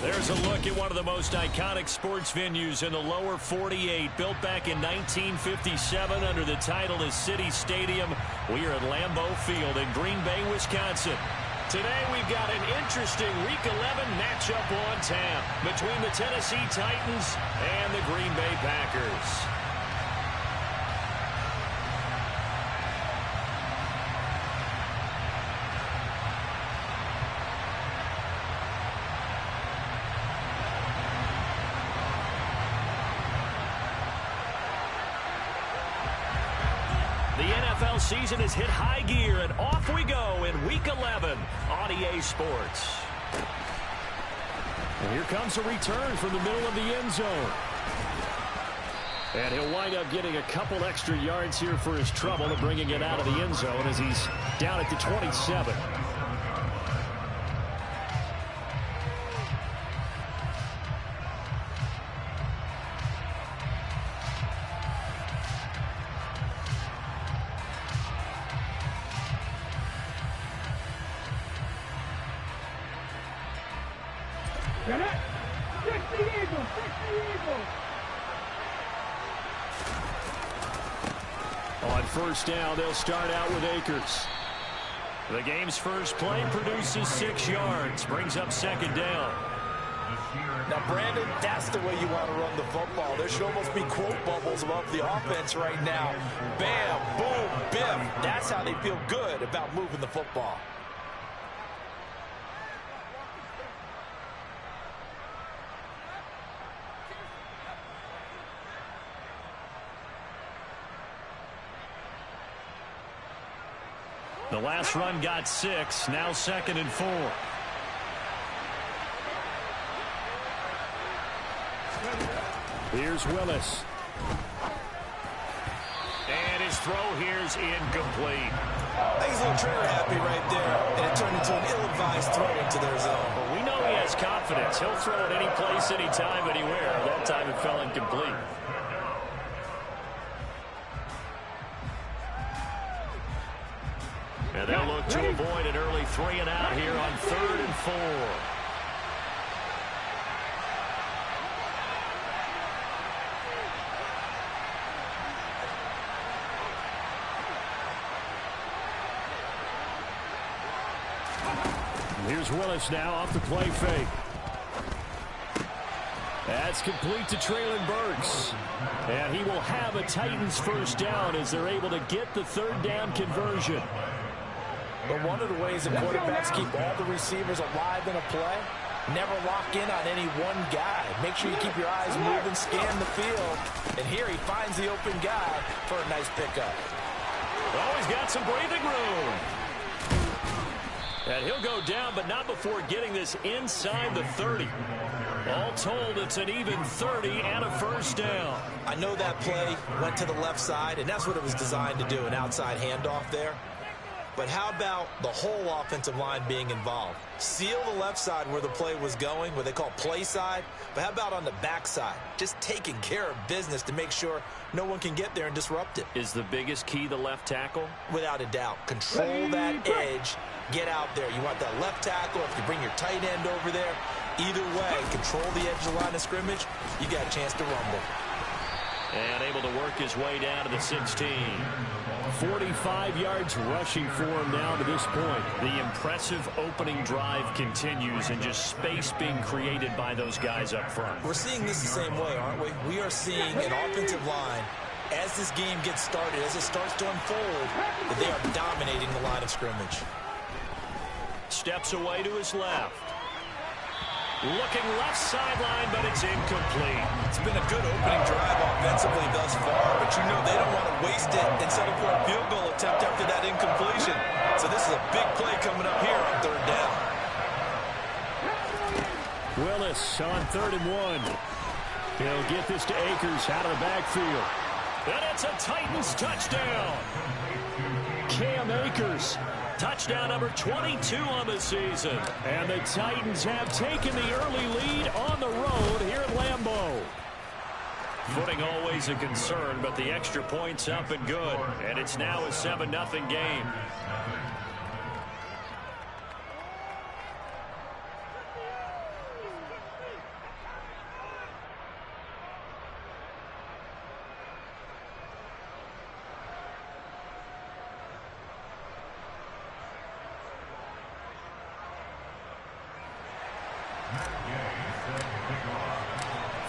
There's a look at one of the most iconic sports venues in the lower 48, built back in 1957 under the title of City Stadium. We are at Lambeau Field in Green Bay, Wisconsin. Today we've got an interesting Week 11 matchup on tap between the Tennessee Titans and the Green Bay Packers. The NFL season has hit high gear, and off we go in Week 11 on EA Sports. And here comes a return from the middle of the end zone. And he'll wind up getting a couple extra yards here for his trouble and bringing it out of the end zone as he's down at the 27. On first down, they'll start out with Akers. The game's first play produces 6 yards, brings up second down. Now, Brandon, that's the way you want to run the football. There should almost be quote bubbles above the offense right now. Bam, boom, biff. That's how they feel good about moving the football. The last run got 6, now 2nd and 4. Here's Willis. And his throw here's incomplete. I think he's a little trigger happy right there, and it turned into an ill-advised throw into their zone. Well, we know he has confidence. He'll throw it any place, anytime, anywhere. That time it fell incomplete. And they'll look to avoid an early 3 and out here on 3rd and 4. Here's Willis now off the play fake. That's complete to Treylon Burks. And he will have a Titans first down as they're able to get the 3rd down conversion. But one of the ways that quarterbacks keep all the receivers alive in a play, never lock in on any one guy. Make sure you keep your eyes moving, scan the field. And here he finds the open guy for a nice pickup. Oh, he's got some breathing room. And he'll go down, but not before getting this inside the 30. All told, it's an even 30 and a first down. I know that play went to the left side, and that's what it was designed to do, an outside handoff there. But how about the whole offensive line being involved? Seal the left side where the play was going, what they call play side. But how about on the back side? Just taking care of business to make sure no one can get there and disrupt it. Is the biggest key the left tackle? Without a doubt. Control that edge. Get out there. You want that left tackle. If you bring your tight end over there, either way, control the edge of the line of scrimmage, you got a chance to rumble. And able to work his way down to the 16. 45 yards rushing for him now to this point. The impressive opening drive continues, and just space being created by those guys up front. We're seeing this the same way, aren't we? We are seeing an offensive line, as this game gets started, as it starts to unfold, that they are dominating the line of scrimmage. Steps away to his left. Looking left sideline, but it's incomplete. It's been a good opening drive offensively thus far, but you know they don't want to waste it and settle for a field goal attempt after that incompletion. So this is a big play coming up here on 3rd down. Willis on 3rd and 1. He'll get this to Akers out of the backfield. And it's a Titans touchdown. Cam Akers. Touchdown number 22 on the season. And the Titans have taken the early lead on the road here at Lambeau. Footing always a concern, but the extra point's up and good. And it's now a 7-0 game.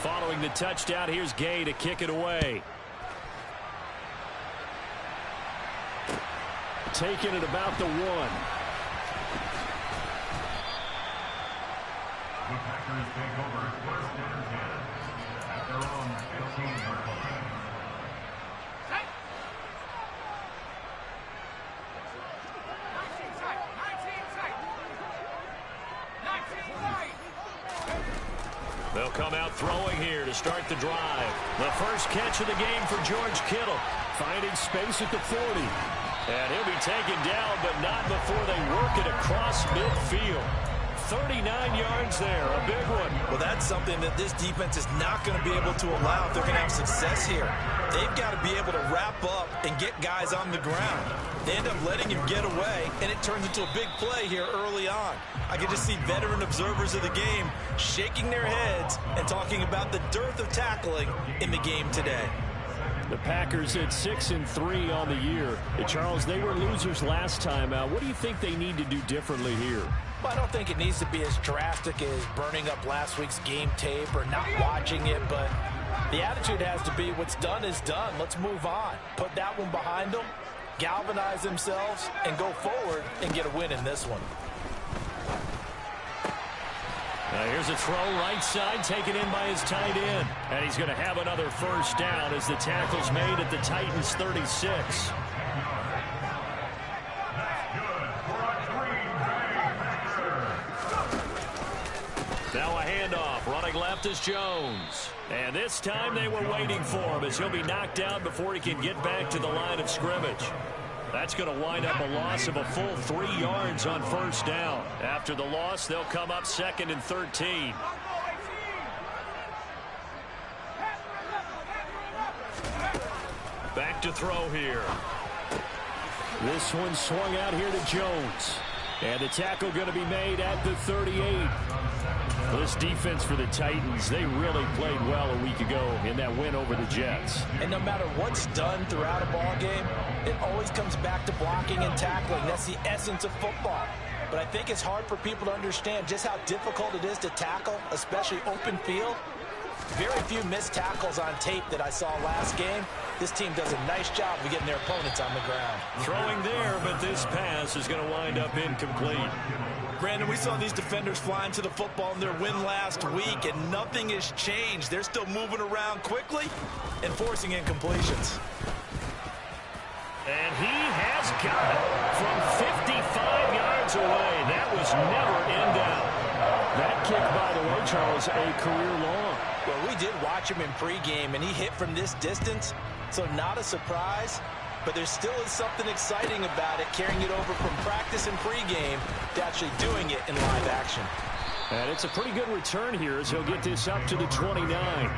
Following the touchdown, here's Gay to kick it away. Taking it about the 1. The Packers take over 1st and 10 at their own 15-yard line. They'll come out throwing here to start the drive. The first catch of the game for George Kittle. Finding space at the 40. And he'll be taken down, but not before they work it across midfield. 39 yards there, a big one. Well, that's something that this defense is not going to be able to allow if they're going to have success here. They've got to be able to wrap up and get guys on the ground. They end up letting him get away, and it turns into a big play here early on. I can just see veteran observers of the game shaking their heads and talking about the dearth of tackling in the game today. The Packers at 6-3 on the year. Charles, they were losers last time out. What do you think they need to do differently here? Well, I don't think it needs to be as drastic as burning up last week's game tape or not watching it, but the attitude has to be what's done is done. Let's move on. Put that one behind them, galvanize themselves, and go forward and get a win in this one. Now here's a throw right side, taken in by his tight end. And he's going to have another first down as the tackle's made at the Titans' 36. Now a handoff. Running left is Jones. And this time they were waiting for him as he'll be knocked down before he can get back to the line of scrimmage. That's going to wind up a loss of a full 3 yards on first down. After the loss, they'll come up 2nd and 13. Back to throw here. This one swung out here to Jones. And the tackle going to be made at the 38. This defense for the Titans, they really played well a week ago in that win over the Jets. And no matter what's done throughout a ball game, it always comes back to blocking and tackling. That's the essence of football. But I think it's hard for people to understand just how difficult it is to tackle, especially open field. Very few missed tackles on tape that I saw last game. This team does a nice job of getting their opponents on the ground. Throwing there, but this pass is going to wind up incomplete. Brandon, we saw these defenders flying to the football in their win last week, and nothing has changed. They're still moving around quickly and forcing incompletions. And he has got it from 55 yards away. That was never in doubt. That kick, by the way, Charles, a career long. Well, we did watch him in pregame, and he hit from this distance, so not a surprise. But there still is something exciting about it, carrying it over from practice and pregame to actually doing it in live action. And it's a pretty good return here as he'll get this up to the 29.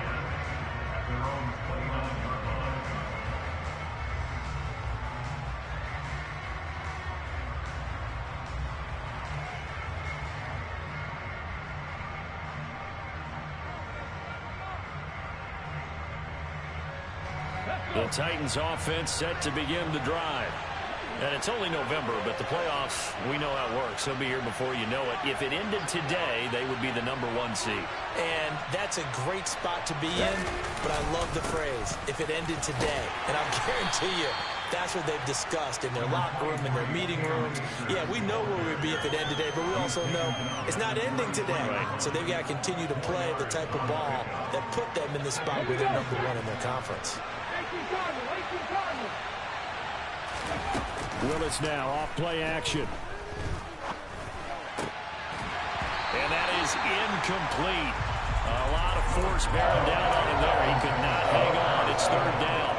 The Titans offense set to begin the drive. And it's only November, but the playoffs, we know how it works. They'll be here before you know it. If it ended today, they would be the #1 seed. And that's a great spot to be in, but I love the phrase, if it ended today. And I'll guarantee you, that's what they've discussed in their locker room, in their meeting rooms. Yeah, we know where we'd be if it ended today, but we also know it's not ending today. Right. So they've got to continue to play the type of ball that put them in the spot where they're #1 in their conference. Willis now off play action. And that is incomplete. A lot of force bearing down on him there. He could not hang on. It's 3rd down.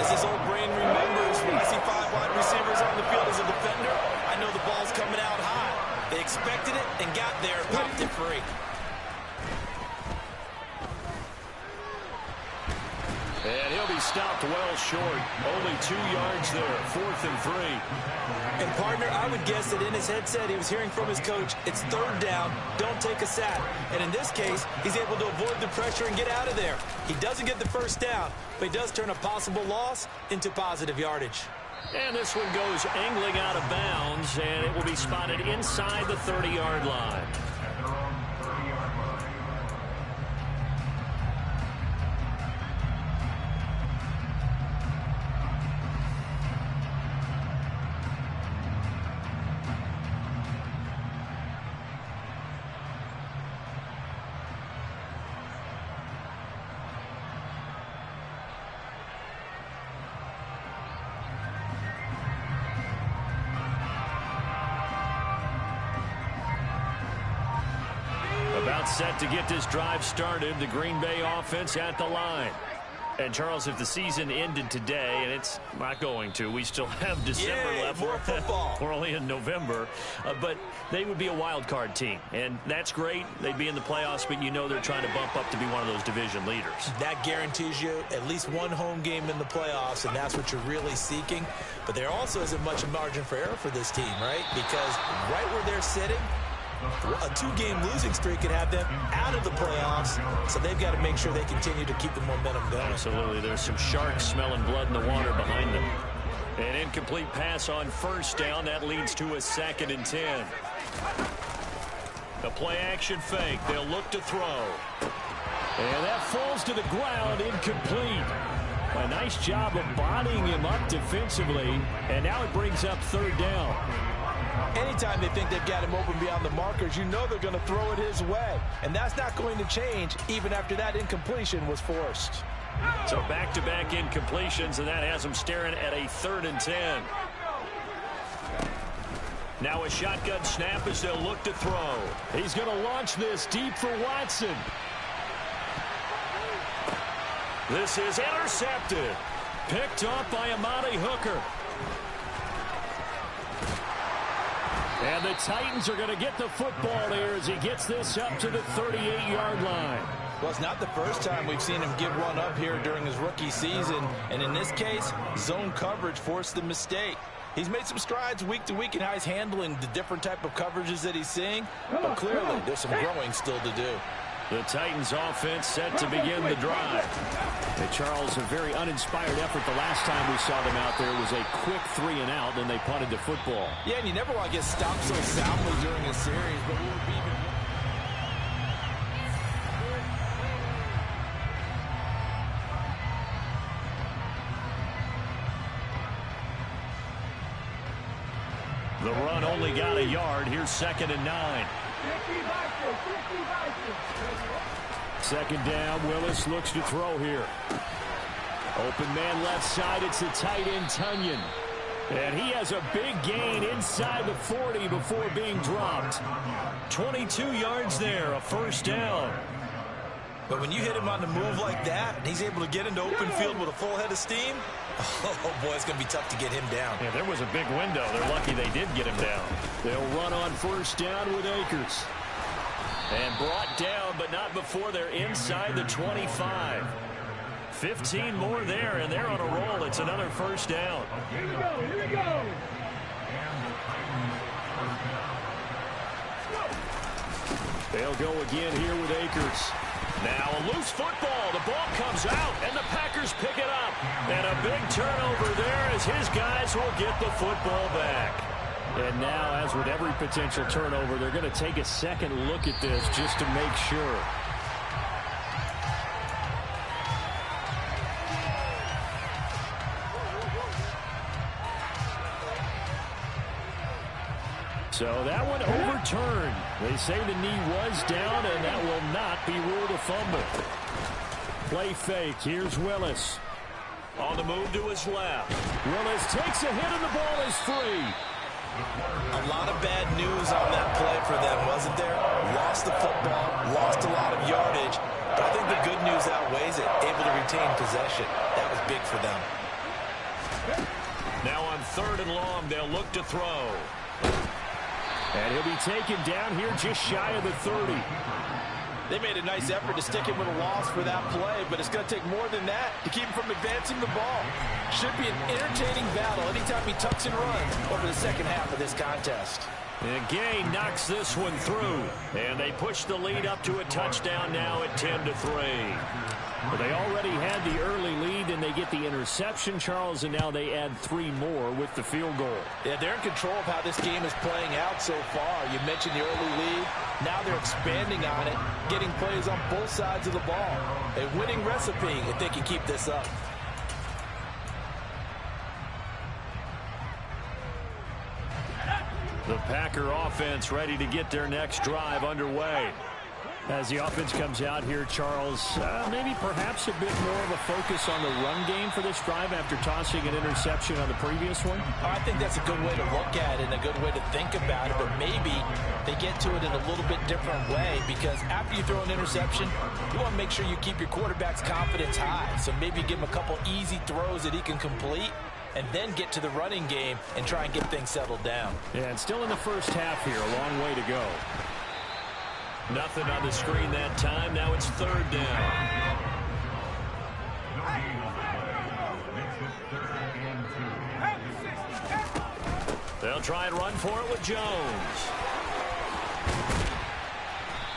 As his old brain remembers, when I see 5 wide receivers on the field as a defender, I know the ball's coming out high. They expected it and got there and popped it free. And he'll be stopped well short. Only 2 yards there. 4th and 3. And, partner, I would guess that in his headset he was hearing from his coach, it's 3rd down, don't take a sack. And in this case, he's able to avoid the pressure and get out of there. He doesn't get the first down, but he does turn a possible loss into positive yardage. And this one goes angling out of bounds, and it will be spotted inside the 30-yard line. about set to get this drive started. The Green Bay offense at the line. And, Charles, if the season ended today, and it's not going to, we still have December left. More football. We're only in November. But they would be a wild card team. And that's great. They'd be in the playoffs, but you know they're trying to bump up to be one of those division leaders. That guarantees you at least one home game in the playoffs, and that's what you're really seeking. But there also isn't much margin for error for this team, right? Because right where they're sitting, a 2-game losing streak could have them out of the playoffs, so they've got to make sure they continue to keep the momentum going. Absolutely. There's some sharks smelling blood in the water behind them. An incomplete pass on first down. That leads to a 2nd and 10. The play-action fake. They'll look to throw. And that falls to the ground, incomplete. A nice job of bodying him up defensively, and now it brings up 3rd down. Anytime they think they've got him open beyond the markers, you know they're going to throw it his way. And that's not going to change even after that incompletion was forced. So back-to-back incompletions, and that has them staring at a 3rd and 10. Now a shotgun snap as they'll look to throw. He's going to launch this deep for Watson. This is intercepted. Picked off by Amani Hooker. And the Titans are going to get the football here as he gets this up to the 38-yard line. Well, it's not the first time we've seen him give one up here during his rookie season. And in this case, zone coverage forced the mistake. He's made some strides week to week in how he's handling the different type of coverages that he's seeing. But clearly, there's some growing still to do. The Titans offense set to begin the drive. Hey, Charles, a very uninspired effort the last time we saw them out there was a quick 3-and-out, then they punted the football. Yeah, and you never want to get stopped so soundly during a series, but we were even... The run only got a yard. Here's 2nd and 9. 2nd down. Willis looks to throw here. Open man left side. It's the tight end, Tunyon. And he has a big gain inside the 40 before being dropped. 22 yards there, a 1st down. But when you hit him on the move like that, and he's able to get into open field with a full head of steam, oh boy, it's going to be tough to get him down. Yeah, there was a big window. They're lucky they did get him down. They'll run on 1st down with Akers. And brought down, but not before they're inside the 25. 15 more there, and they're on a roll. It's another 1st down. Here we go, here we go. They'll go again here with Akers. Now a loose football. The ball comes out, and the Packers pick it up. And a big turnover there as his guys will get the football back. And now, as with every potential turnover, they're going to take a second look at this just to make sure. So that one overturned. They say the knee was down, and that will not be ruled a fumble. Play fake. Here's Willis. On the move to his left. Willis takes a hit, and the ball is free. A lot of bad news on that play for them, wasn't there? Lost the football, lost a lot of yardage, but I think the good news outweighs it. Able to retain possession. That was big for them. Now on 3rd and long, they'll look to throw. And he'll be taken down here just shy of the 30. They made a nice effort to stick him with a loss for that play, but it's going to take more than that to keep him from advancing the ball. Should be an entertaining battle anytime he tucks and runs over the second half of this contest. And Gay knocks this one through. And they push the lead up to a touchdown now at 10-3. Well, they already had the early lead, and they get the interception, Charles, and now they add 3 more with the field goal. Yeah, they're in control of how this game is playing out so far. You mentioned the early lead. Now they're expanding on it, getting plays on both sides of the ball. A winning recipe if they can keep this up. The Packer offense ready to get their next drive underway. As the offense comes out here, Charles, maybe perhaps a bit more of a focus on the run game for this drive after tossing an interception on the previous one? I think that's a good way to look at it and a good way to think about it, but maybe they get to it in a little bit different way, because after you throw an interception, you want to make sure you keep your quarterback's confidence high. So maybe give him a couple easy throws that he can complete, and then get to the running game and try and get things settled down. Yeah, and still in the first half here, a long way to go. Nothing on the screen that time. Now it's third down. They'll try and run for it with Jones.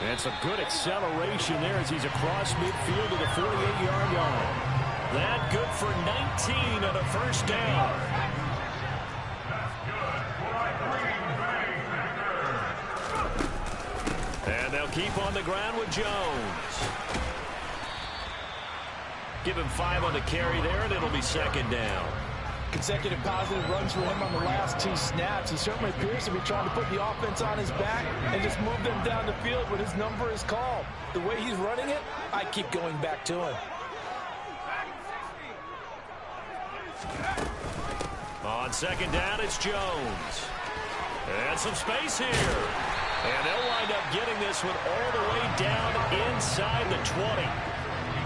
And some good acceleration there as he's across midfield to the 48-yard line. That good for 19 on a first down. And they'll keep on the ground with Jones. Give him 5 on the carry there, and it'll be second down. Consecutive positive runs for him on the last 2 snaps. He certainly appears to be trying to put the offense on his back and just move them down the field when his number is called. The way he's running it, I keep going back to him. On second down, it's Jones. And some space here. And they'll wind up getting this one all the way down inside the 20.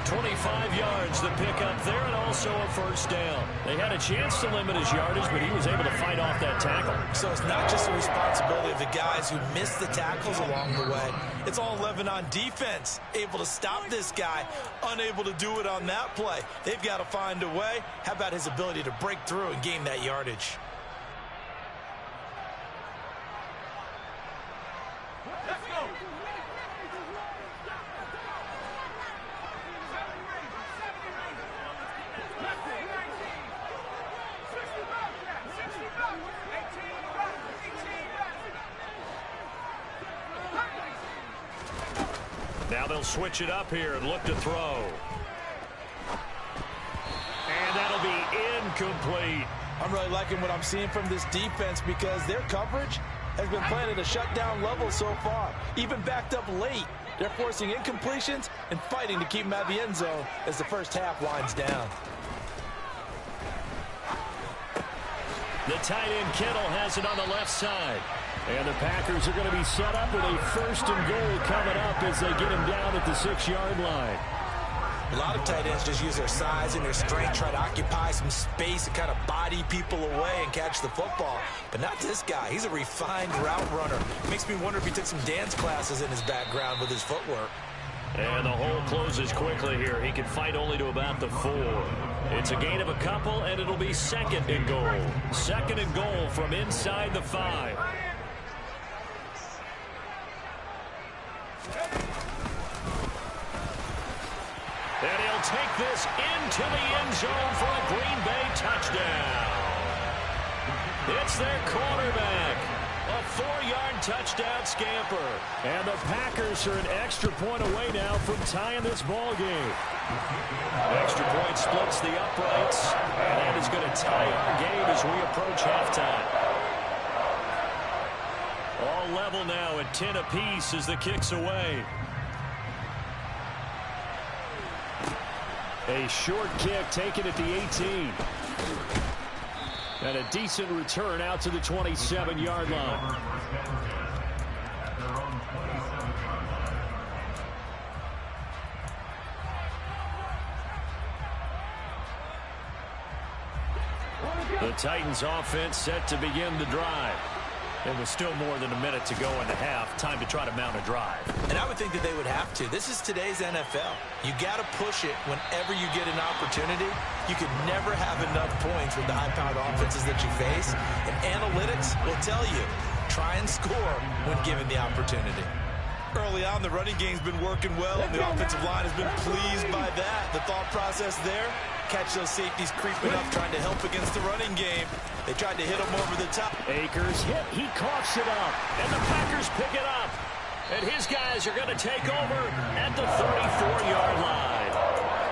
25 yards the pick up there, and also a first down. They had a chance to limit his yardage, but he was able to fight off that tackle. So it's not just the responsibility of the guys who missed the tackles along the way. It's all 11 on defense, able to stop this guy, unable to do it on that play. They've got to find a way. How about his ability to break through and gain that yardage? Now they'll switch it up here and look to throw. And that'll be incomplete. I'm really liking what I'm seeing from this defense, because their coverage has been playing at a shutdown level so far. Even backed up late, they're forcing incompletions and fighting to keep them out of the end zone as the first half winds down. The tight end Kittle has it on the left side. And the Packers are going to be set up with a first and goal coming up as they get him down at the 6-yard line. A lot of tight ends just use their size and their strength, try to occupy some space and kind of body people away and catch the football. But not this guy. He's a refined route runner. Makes me wonder if he took some dance classes in his background with his footwork. And the hole closes quickly here. He can fight only to about the 4. It's a gain of a couple, and it'll be second and goal. Second and goal from inside the 5. And he'll take this into the end zone for a Green Bay touchdown. It's their quarterback. A 4-yard touchdown scamper. And the Packers are an extra point away now from tying this ball game. Extra point splits the uprights. And that is going to tie our game as we approach halftime. All level now at 10 apiece as the kick's away. A short kick taken at the 18. And a decent return out to the 27-yard line. The Titans offense set to begin the drive. There was still more than a minute to go in the half. Time to try to mount a drive. And I would think that they would have to. This is today's NFL. You got to push it whenever you get an opportunity. You can never have enough points with the high-powered offenses that you face. And analytics will tell you, try and score when given the opportunity. Early on, the running game's been working well, and the offensive line has been pleased by that. The thought process there, catch those safeties creeping up, trying to help against the running game. They tried to hit him over the top. Akers hit. He coughs it up. And the Packers pick it up. And his guys are going to take over at the 34-yard line.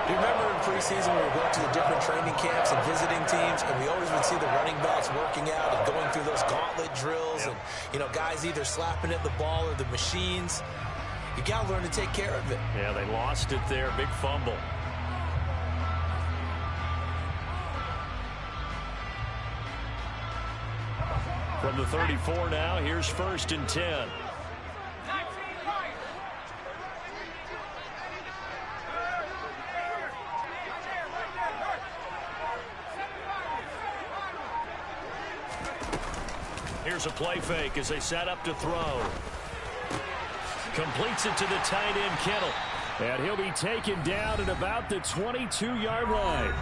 You remember in preseason we were going to the different training camps and visiting teams, and we always would see the running backs working out and going through those gauntlet drills, and, you know, guys either slapping at the ball or the machines. You got to learn to take care of it. Yeah, they lost it there. Big fumble. From the 34 now, here's 1st and 10. Here's a play fake as they set up to throw. Completes it to the tight end, Kittle. And he'll be taken down at about the 22-yard line.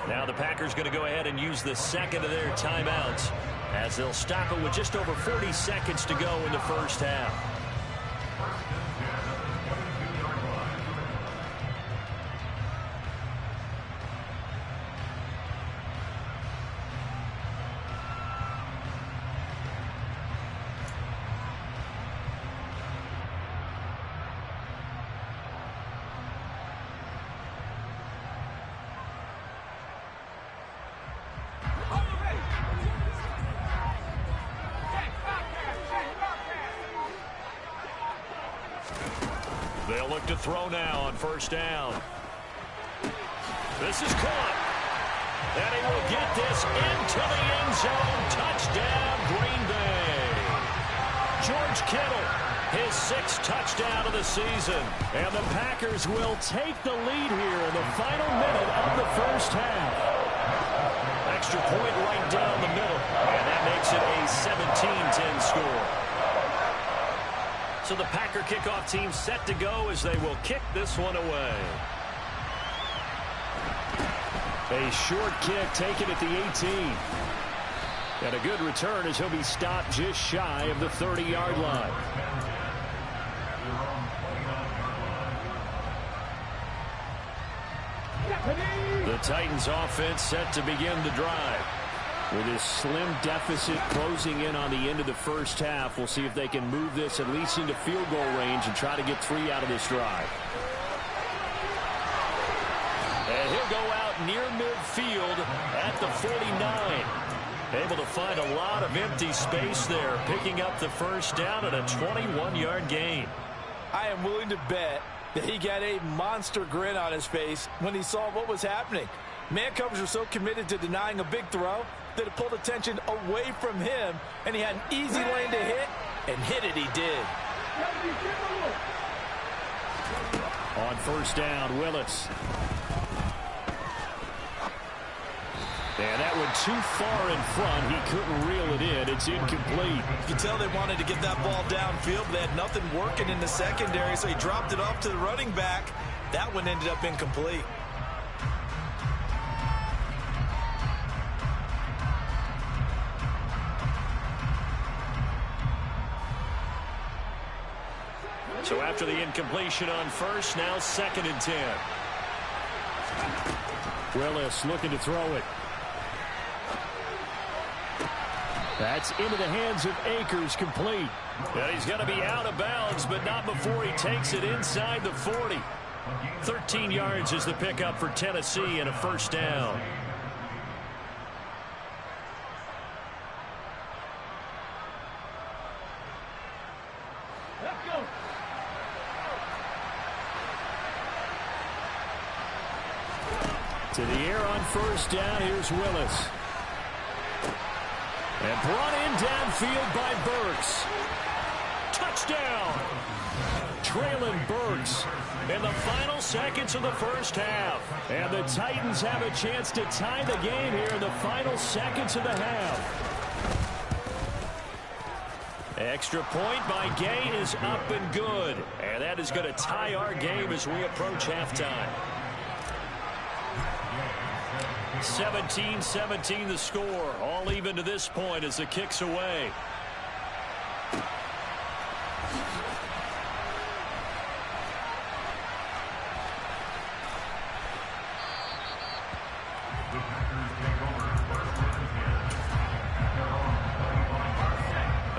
Now the Packers going to go ahead and use the second of their timeouts as they'll stop it with just over 40 seconds to go in the first half. They'll look to throw now on 1st down. This is caught. And he will get this into the end zone. Touchdown, Green Bay. George Kittle, his 6th touchdown of the season. And the Packers will take the lead here in the final minute of the first half. Extra point right down the middle. And that makes it a 17-10 score. So the Packer kickoff team set to go as they will kick this one away. A short kick taken at the 18. And a good return as he'll be stopped just shy of the 30-yard line. The Titans offense set to begin the drive. With his slim deficit closing in on the end of the first half, we'll see if they can move this at least into field goal range and try to get 3 out of this drive. And he'll go out near midfield at the 49. Able to find a lot of empty space there, picking up the first down at a 21-yard gain. I am willing to bet that he got a monster grin on his face when he saw what was happening. Man coverage were so committed to denying a big throw that it pulled attention away from him, and he had an easy lane to hit, and hit it he did. On 1st down, Willis. And that went too far in front. He couldn't reel it in. It's incomplete. You can tell they wanted to get that ball downfield. They had nothing working in the secondary, so he dropped it off to the running back. That one ended up incomplete. So after the incompletion on 1st, now 2nd and 10. Willis looking to throw it. That's into the hands of Akers, complete. And he's going to be out of bounds, but not before he takes it inside the 40. 13 yards is the pickup for Tennessee and a 1st down. To the air on 1st down, here's Willis. And brought in downfield by Burks. Touchdown! Traylon Burks in the final seconds of the first half. And the Titans have a chance to tie the game here in the final seconds of the half. Extra point by Gay is up and good. And that is going to tie our game as we approach halftime. 17-17 the score. All even to this point as the kick's away.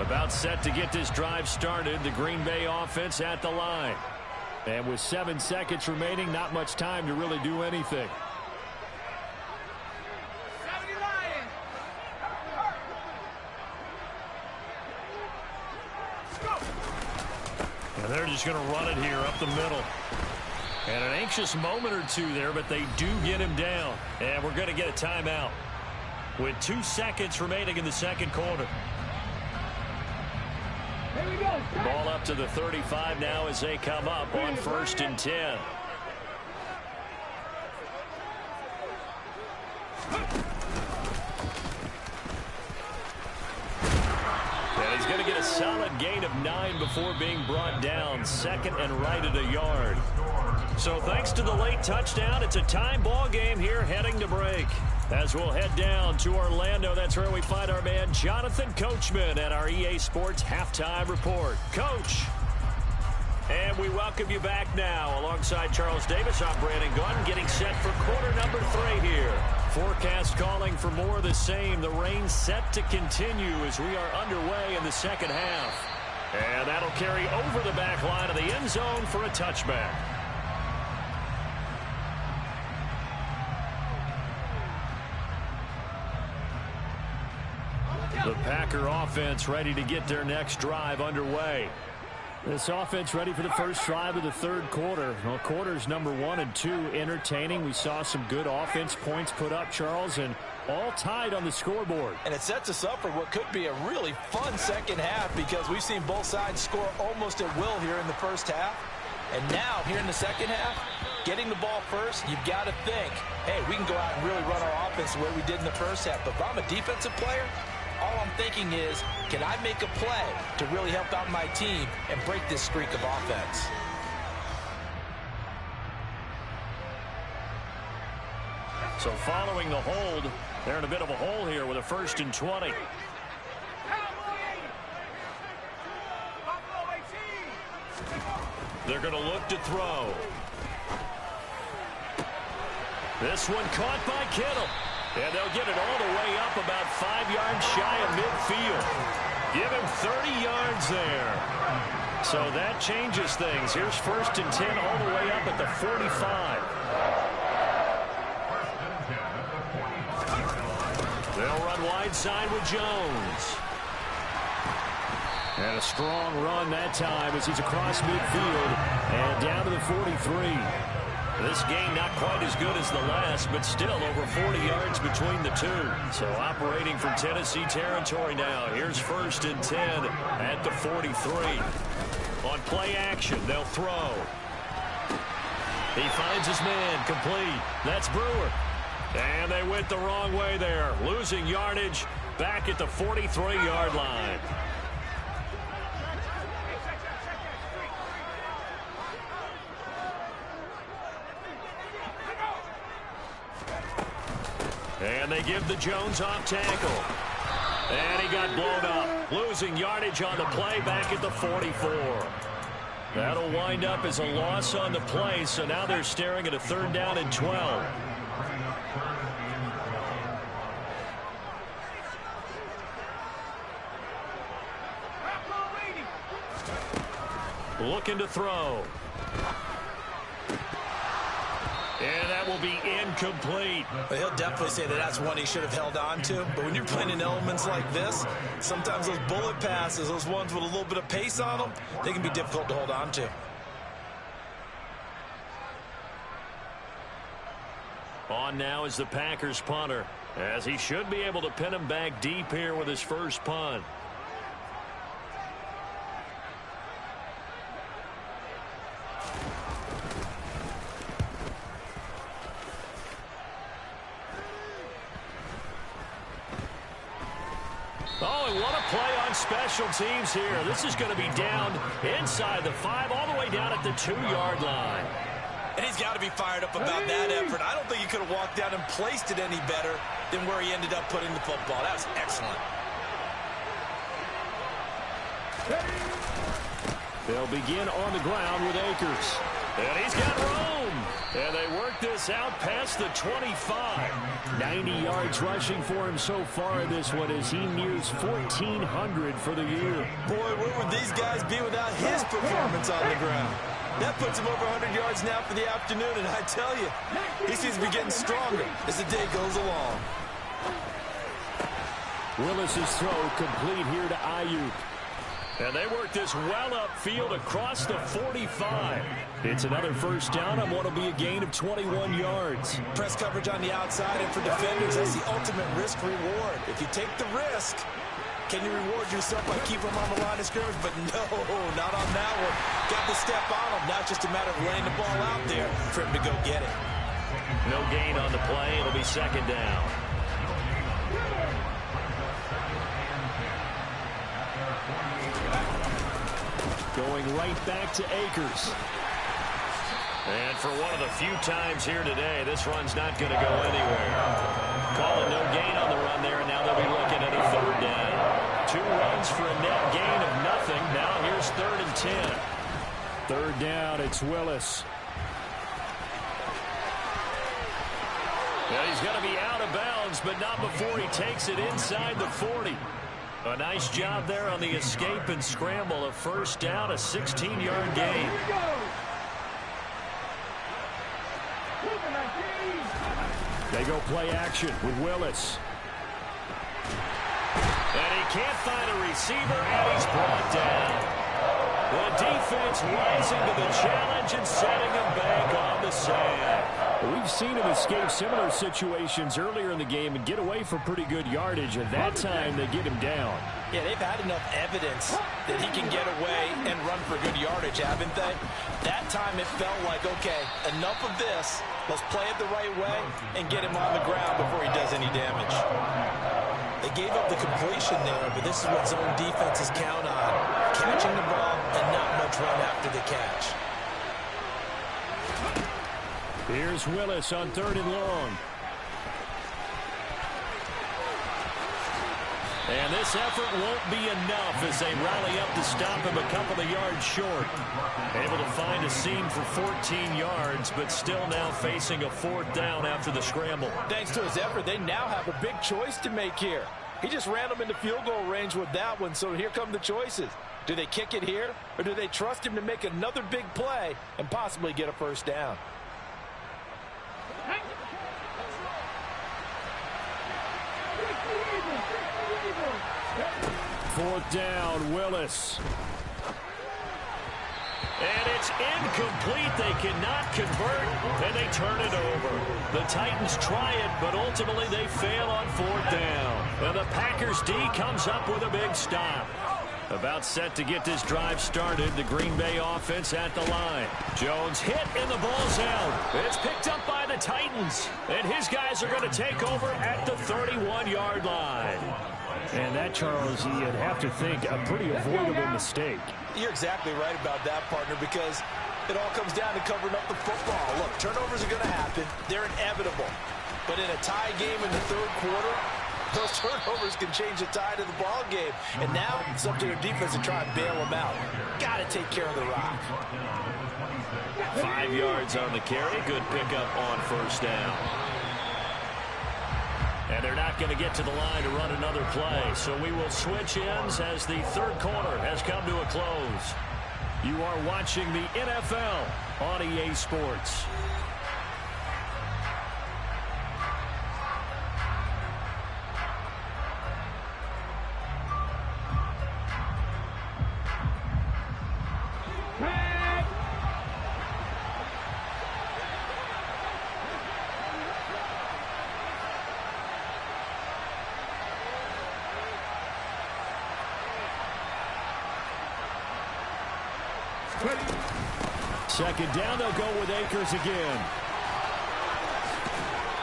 About set to get this drive started. The Green Bay offense at the line. And with 7 seconds remaining, not much time to really do anything. And they're just going to run it here up the middle. And an anxious moment or two there, but they do get him down. And we're going to get a timeout with 2 seconds remaining in the second quarter. Here we go. Ball up to the 35 now as they come up on 1st and 10. And he's going to get a solid gain of 9 before being brought down. 2nd and right at a yard. So thanks to the late touchdown, it's a time ball game here heading to break. As we'll head down to Orlando, that's where we find our man Jonathan Coachman at our EA Sports Halftime Report. Coach. And we welcome you back now. Alongside Charles Davis, I'm Brandon Gunn, getting set for quarter number 3 here. Forecast calling for more of the same. The rain set to continue as we are underway in the second half. And that'll carry over the back line of the end zone for a touchback. The Packer offense ready to get their next drive underway. This offense ready for the first drive of the third quarter. Well, quarters number 1 and 2 entertaining. We saw some good offense points put up, Charles, and all tied on the scoreboard. And it sets us up for what could be a really fun second half because we've seen both sides score almost at will here in the first half. And now, here in the second half, getting the ball first, you've got to think, hey, we can go out and really run our offense the way we did in the first half. But if I'm a defensive player, all I'm thinking is, can I make a play to really help out my team and break this streak of offense? So following the hold, they're in a bit of a hole here with a 1st and 20. They're going to look to throw. This one caught by Kittle. And they'll get it all the way up about 5 yards shy of midfield. Give him 30 yards there. So that changes things. Here's 1st and 10 all the way up at the 45. They'll run wide side with Jones. And a strong run that time as he's across midfield and down to the 43. This game not quite as good as the last, but still over 40 yards between the two. So operating from Tennessee territory now. Here's 1st and 10 at the 43. On play action, they'll throw. He finds his man, complete. That's Brewer. And they went the wrong way there. Losing yardage back at the 43-yard line. And they give the Jones off tackle. And he got blown up. Losing yardage on the play back at the 44. That'll wind up as a loss on the play, so now they're staring at a 3rd down and 12. Looking to throw. And that will be incomplete. Well, he'll definitely say that that's one he should have held on to. But when you're playing in elements like this, sometimes those bullet passes, those ones with a little bit of pace on them, they can be difficult to hold on to. On now is the Packers punter, as he should be able to pin him back deep here with his first punt. Oh, and what a play on special teams here. This is going to be down inside the 5, all the way down at the 2-yard line. And he's got to be fired up about that effort. I don't think he could have walked down and placed it any better than where he ended up putting the football. That was excellent. They'll begin on the ground with Akers. And he's got room. And they work this out past the 25. 90 yards rushing for him so far in this one as he nears 1,400 for the year. Boy, where would these guys be without his performance on the ground? That puts him over 100 yards now for the afternoon, and I tell you, he seems to be getting stronger as the day goes along. Willis's throw complete here to Ayuk. And they work this well upfield across the 45. It's another first down on what will be a gain of 21 yards. Press coverage on the outside, and for defenders, that's the ultimate risk-reward. If you take the risk, can you reward yourself by keeping them on the line of scrimmage? But no, not on that one. Got the step on them. Now it's just a matter of laying the ball out there for him to go get it. No gain on the play. It'll be second down. Going right back to Akers. And for one of the few times here today, this run's not going to go anywhere. Calling no gain on the run there, and now they'll be looking at a third down. 2 runs for a net gain of nothing. Now here's 3rd and 10. Third down, it's Willis. Well, he's going to be out of bounds, but not before he takes it inside the 40. A nice job there on the escape and scramble. A first down, a 16-yard gain. They go play action with Willis. And he can't find a receiver, and he's brought down. The defense rising to the challenge and setting him back on the sand. We've seen him escape similar situations earlier in the game and get away for pretty good yardage, and that time they get him down. Yeah, they've had enough evidence that he can get away and run for good yardage, haven't they? That time it felt like, okay, enough of this. Let's play it the right way and get him on the ground before he does any damage. They gave up the completion there, but this is what zone defenses count on. Catching the ball and not much run after the catch. Here's Willis on 3rd and long. And this effort won't be enough as they rally up to stop him a couple of yards short. Able to find a seam for 14 yards, but still now facing a 4th down after the scramble. Thanks to his effort, they now have a big choice to make here. He just ran them into field goal range with that one, so here come the choices. Do they kick it here, or do they trust him to make another big play and possibly get a first down? 4th down, Willis. And it's incomplete. They cannot convert, and they turn it over. The Titans try it, but ultimately they fail on 4th down. And the Packers D comes up with a big stop. About set to get this drive started, the Green Bay offense at the line. Jones hit, and the ball's out. It's picked up by the Titans, and his guys are going to take over at the 31-yard line. And that, Charles, you'd have to think a pretty avoidable mistake. You're exactly right about that, partner, because it all comes down to covering up the football. Look, turnovers are going to happen. They're inevitable. But in a tie game in the 3rd quarter, those turnovers can change the tide of the ball game. And now it's up to their defense to try and bail them out. Got to take care of the rock. 5 yards on the carry. Good pickup on 1st down. And they're not going to get to the line to run another play. So we will switch ends as the 3rd quarter has come to a close. You are watching the NFL on EA Sports. Second down, they'll go with Akers again.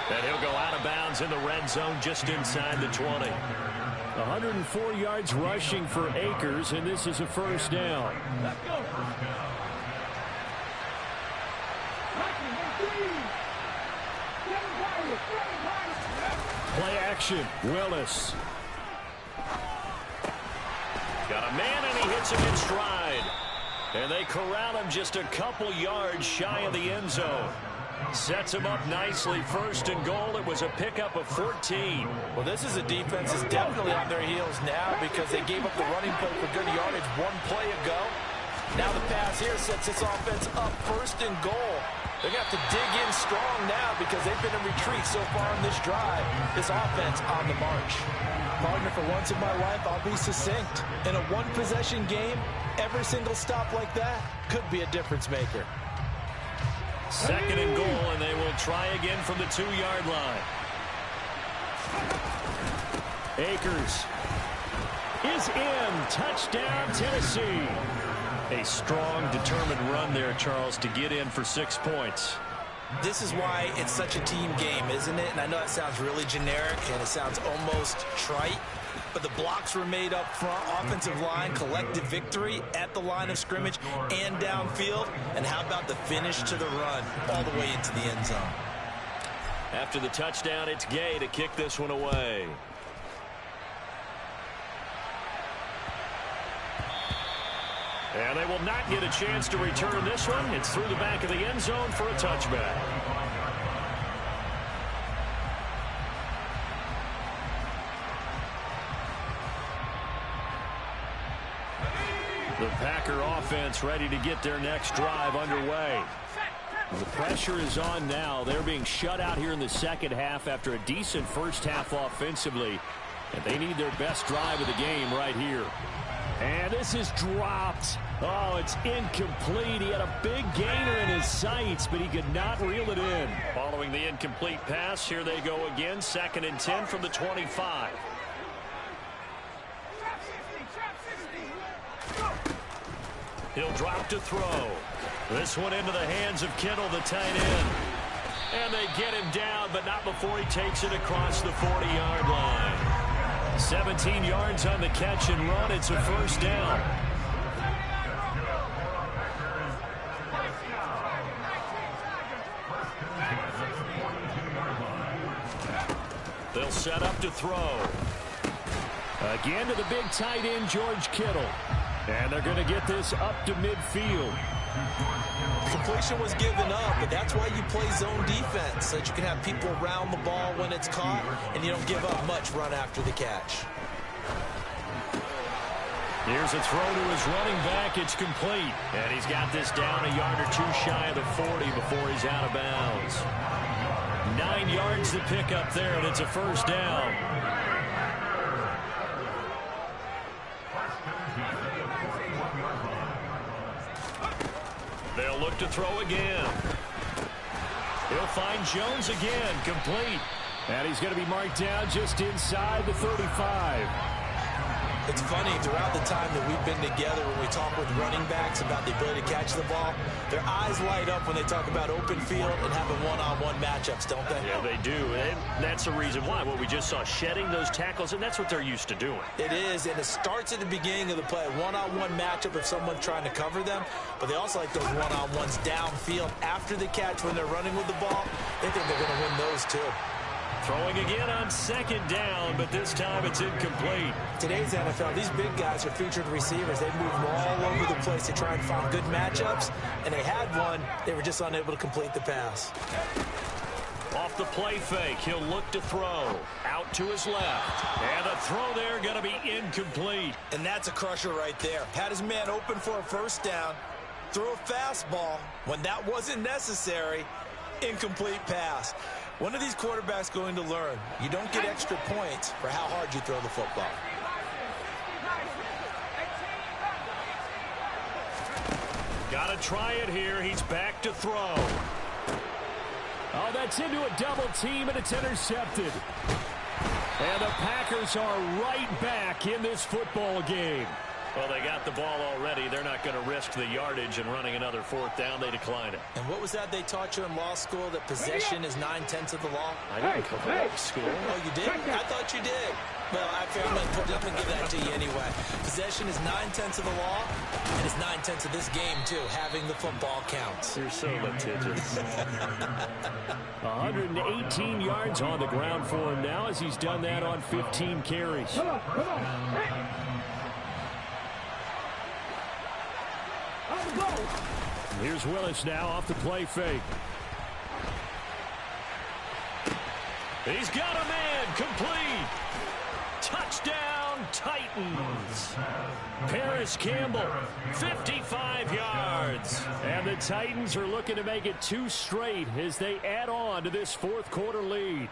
And he'll go out of bounds in the red zone just inside the 20. 104 yards rushing for Akers, and this is a first down. Play action, Willis. Got a man, and he hits him in stride. And they corral him just a couple yards shy of the end zone. Sets him up nicely. 1st and goal. It was a pickup of 14. Well, this is a defense that's definitely on their heels now because they gave up the running play for good yardage 1 play ago. Now the pass here sets this offense up 1st and goal. They're going to have to dig in strong now because they've been in retreat so far in this drive. This offense on the march. Partner, for once in my life, I'll be succinct. In a one-possession game, every single stop like that could be a difference maker. 2nd and goal, and they will try again from the 2-yard line. Akers is in. Touchdown, Tennessee. A strong, determined run there, Charles, to get in for 6 points. This is why it's such a team game, isn't it? And I know that sounds really generic and it sounds almost trite, but the blocks were made up front, offensive line, collective victory at the line of scrimmage and downfield. And how about the finish to the run all the way into the end zone? After the touchdown, it's Gay to kick this one away. And they will not get a chance to return this one. It's through the back of the end zone for a touchback. The Packer offense ready to get their next drive underway. The pressure is on now. They're being shut out here in the second half after a decent first half offensively. And they need their best drive of the game right here. And this is dropped. Oh, it's incomplete. He had a big gainer in his sights, but he could not reel it in. Following the incomplete pass, here they go again. 2nd and 10 from the 25. He'll drop to throw. This one into the hands of Kittle, the tight end. And they get him down, but not before he takes it across the 40-yard line. 17 yards on the catch and run. It's a first down. They'll set up to throw. Again to the big tight end, George Kittle. And they're going to get this up to midfield. Completion was given up, but that's why you play zone defense, so that you can have people around the ball when it's caught, and you don't give up much run after the catch. Here's a throw to his running back. It's complete. And he's got this down a yard or two shy of the 40 before he's out of bounds. 9 yards to pick up there, and it's a first down. They'll look to throw again. He'll find Jones again, complete. And he's going to be marked down just inside the 35. It's funny, throughout the time that we've been together, when we talk with running backs about the ability to catch the ball, their eyes light up when they talk about open field and having one-on-one matchups, don't they? Yeah, they do. And that's the reason why. What we just saw, shedding those tackles, and that's what they're used to doing. It is, and it starts at the beginning of the play. One-on-one matchup if someone's trying to cover them, but they also like those one-on-ones downfield after the catch when they're running with the ball. They think they're going to win those too. Throwing again on 2nd down, but this time it's incomplete. Today's NFL, these big guys are featured receivers. They move all over the place to try and find good matchups, and they had one. They were just unable to complete the pass. Off the play fake, he'll look to throw. Out to his left. And the throw there going to be incomplete. And that's a crusher right there. Had his man open for a first down. Threw a fastball when that wasn't necessary. Incomplete pass. When are these quarterbacks going to learn? You don't get extra points for how hard you throw the football. Got to try it here. He's back to throw. Oh, that's into a double team, and it's intercepted. And the Packers are right back in this football game. Well, they got the ball already. They're not going to risk the yardage and running another 4th down. They decline it. And what was that they taught you in law school, that possession is 9/10 of the law? I didn't go to law school. Oh, you did? I thought you did. Well, I'm going to give that to you anyway. Possession is 9/10 of the law, and it's 9/10 of this game, too. Having the football counts. You're so litigious. 118 yards on the ground for him now as he's done that on 15 carries. Come on. Here's Willis now off the play fake. He's got a man, complete. Touchdown, Titans. Paris Campbell, 55 yards. And the the Titans are looking to make it 2 straight as they add on to this fourth quarter lead.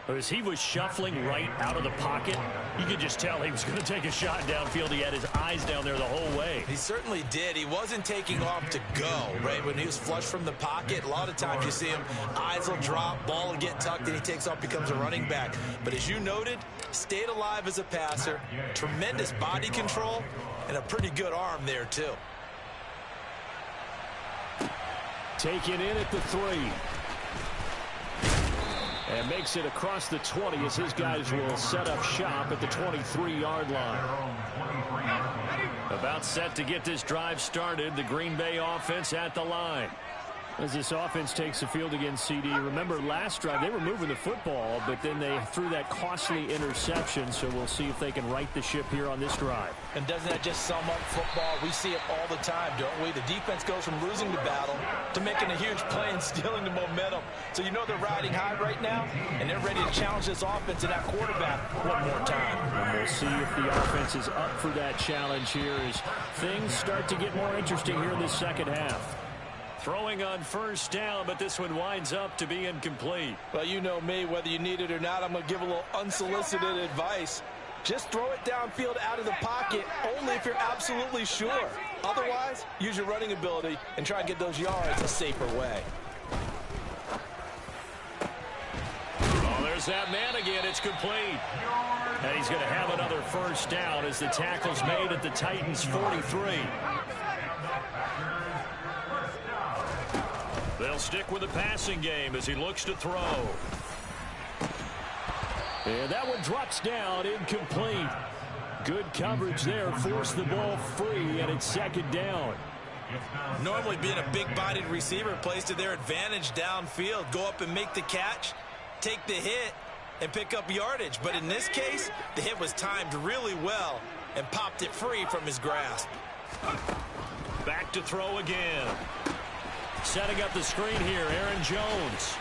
As he was shuffling right out of the pocket, you could just tell he was going to take a shot downfield. He had his eyes down there the whole way. He certainly did. He wasn't taking off to go, right? When he was flush from the pocket, a lot of times you see him, eyes will drop, ball will get tucked, and he takes off, becomes a running back. But as you noted, stayed alive as a passer, tremendous body control, and a pretty good arm there, too. Taken in at the 3. And makes it across the 20 as his guys will set up shop at the 23-yard line. About set to get this drive started, the Green Bay offense at the line. As this offense takes the field against CD, remember last drive they were moving the football, but then they threw that costly interception, so we'll see if they can right the ship here on this drive. And doesn't that just sum up football? We see it all the time, don't we? The defense goes from losing the battle to making a huge play and stealing the momentum. So you know they're riding high right now, and they're ready to challenge this offense and that quarterback one more time. And we'll see if the offense is up for that challenge here as things start to get more interesting here in this second half. Throwing on first down, but this one winds up to be incomplete. Well, you know me, whether you need it or not, I'm going to give a little unsolicited advice. Just throw it downfield out of the pocket only if you're absolutely sure. Otherwise, use your running ability and try and get those yards a safer way. Oh, there's that man again. It's complete. And he's going to have another first down as the tackle's made at the Titans' 43. They'll stick with the passing game as he looks to throw. And that one drops down, incomplete. Good coverage there, forced the ball free, and it's second down. Normally being a big-bodied receiver plays to their advantage downfield. Go up and make the catch, take the hit, and pick up yardage. But in this case, the hit was timed really well and popped it free from his grasp. Back to throw again. Setting up the screen here, Aaron Jones.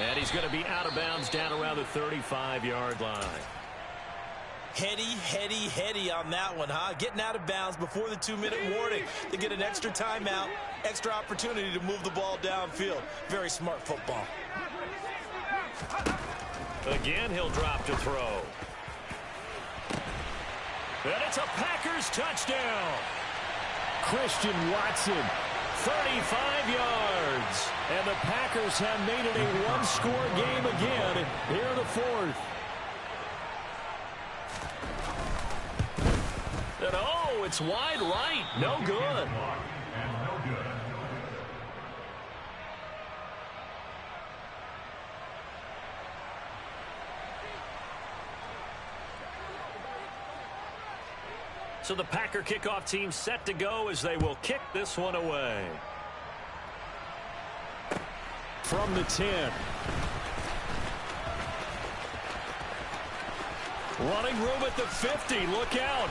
And he's going to be out of bounds down around the 35-yard line. Heady on that one, huh? Getting out of bounds before the 2-minute warning to get an extra timeout, extra opportunity to move the ball downfield. Very smart football. Again, he'll drop to throw. And it's a Packers touchdown. Christian Watson, 35 yards. And the Packers have made it a one-score game again here in the fourth. And oh, it's wide right. No good. So the Packer kickoff team set to go as they will kick this one away. From the 10. Running room at the 50. Look out.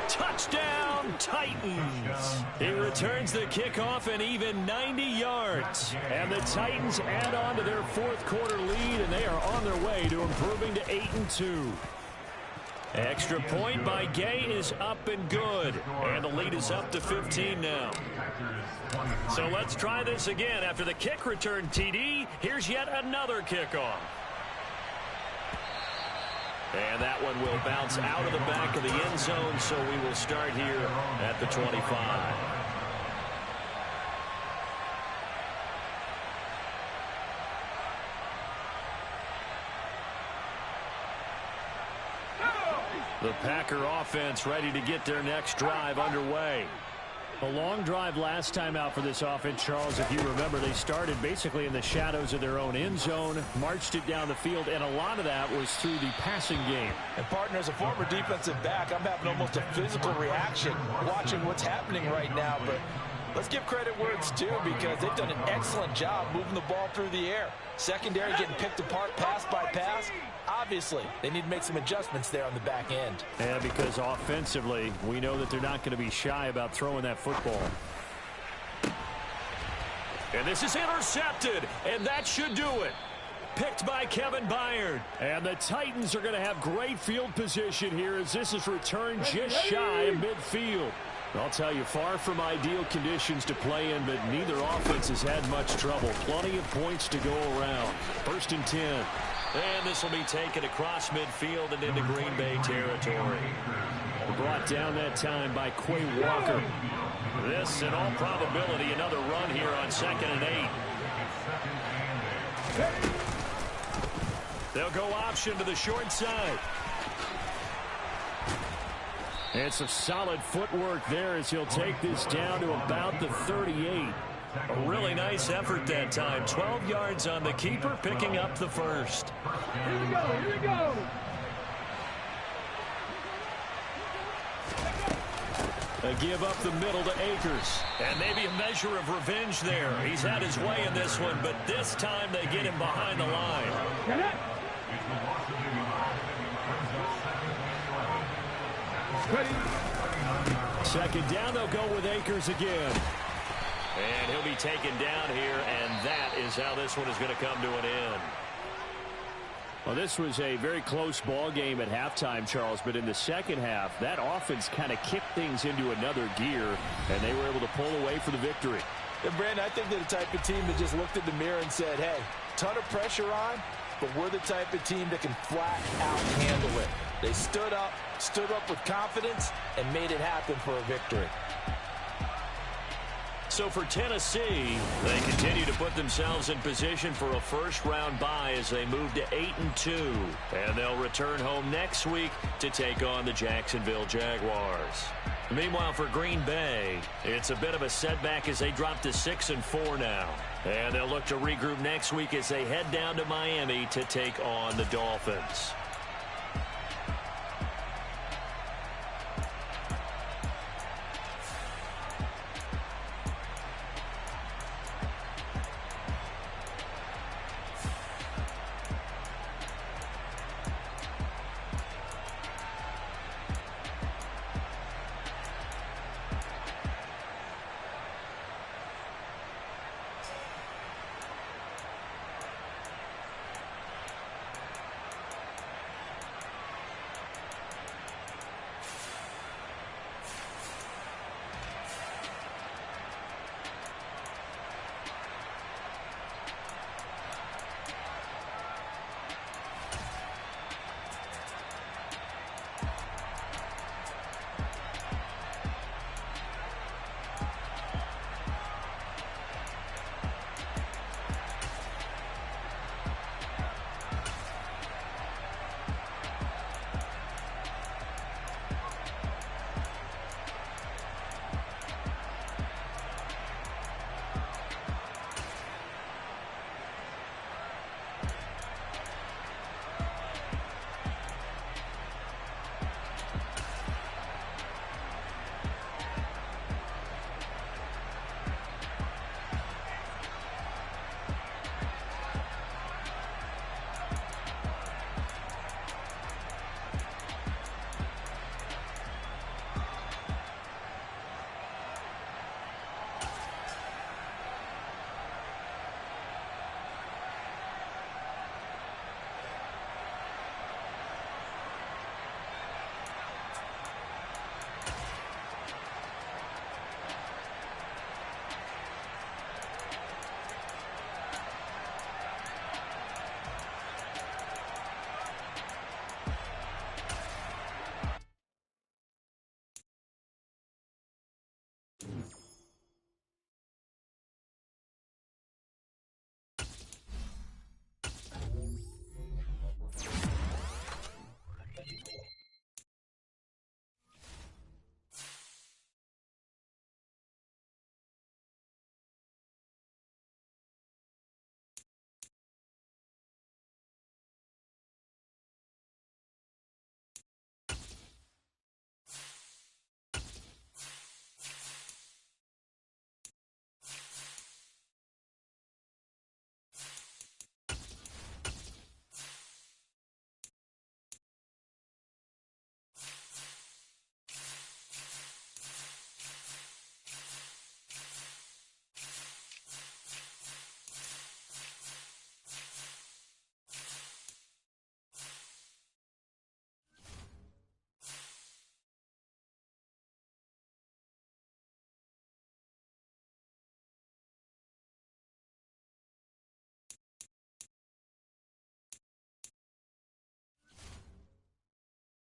Touchdown, Titans. He returns the kickoff and even 90 yards. And the Titans add on to their fourth quarter lead, and they are on their way to improving to 8-2. Extra point by Gay is up and good. And the lead is up to 15 now. So let's try this again. After the kick return TD, here's yet another kickoff. And that one will bounce out of the back of the end zone, so we will start here at the 25. The Packer offense ready to get their next drive underway. A long drive last time out for this offense, Charles. If you remember, they started basically in the shadows of their own end zone, marched it down the field, and a lot of that was through the passing game. And, partner, as a former defensive back, I'm having almost a physical reaction watching what's happening right now. But let's give credit where it's due because they've done an excellent job moving the ball through the air. Secondary getting picked apart pass by pass. Obviously, they need to make some adjustments there on the back end. Yeah, because offensively, we know that they're not going to be shy about throwing that football. And this is intercepted, and that should do it. picked by Kevin Byard. And the Titans are going to have great field position here as this is returned just shy of midfield. I'll tell you, far from ideal conditions to play in, but neither offense has had much trouble. Plenty of points to go around. 1st and 10. And this will be taken across midfield and into Green Bay territory. Brought down that time by Quay Walker. This, in all probability, another run here on 2nd and 8. They'll go option to the short side. And some solid footwork there as he'll take this down to about the 38. A really nice effort that time. 12 yards on the keeper, picking up the first. Here we go, here we go. A give up the middle to Akers. And maybe a measure of revenge there. He's had his way in this one, but this time they get him behind the line. Second down, they'll go with Akers again. And he'll be taken down here, and that is how this one is going to come to an end. Well, this was a very close ball game at halftime, Charles, but in the second half, that offense kind of kicked things into another gear, and they were able to pull away for the victory. And Brandon, I think they're the type of team that just looked in the mirror and said, hey, ton of pressure on, but we're the type of team that can flat out handle it. They stood up with confidence, and made it happen for a victory. So for Tennessee, they continue to put themselves in position for a first-round bye as they move to 8-2. And they'll return home next week to take on the Jacksonville Jaguars. Meanwhile, for Green Bay, it's a bit of a setback as they drop to 6-4 now. And they'll look to regroup next week as they head down to Miami to take on the Dolphins.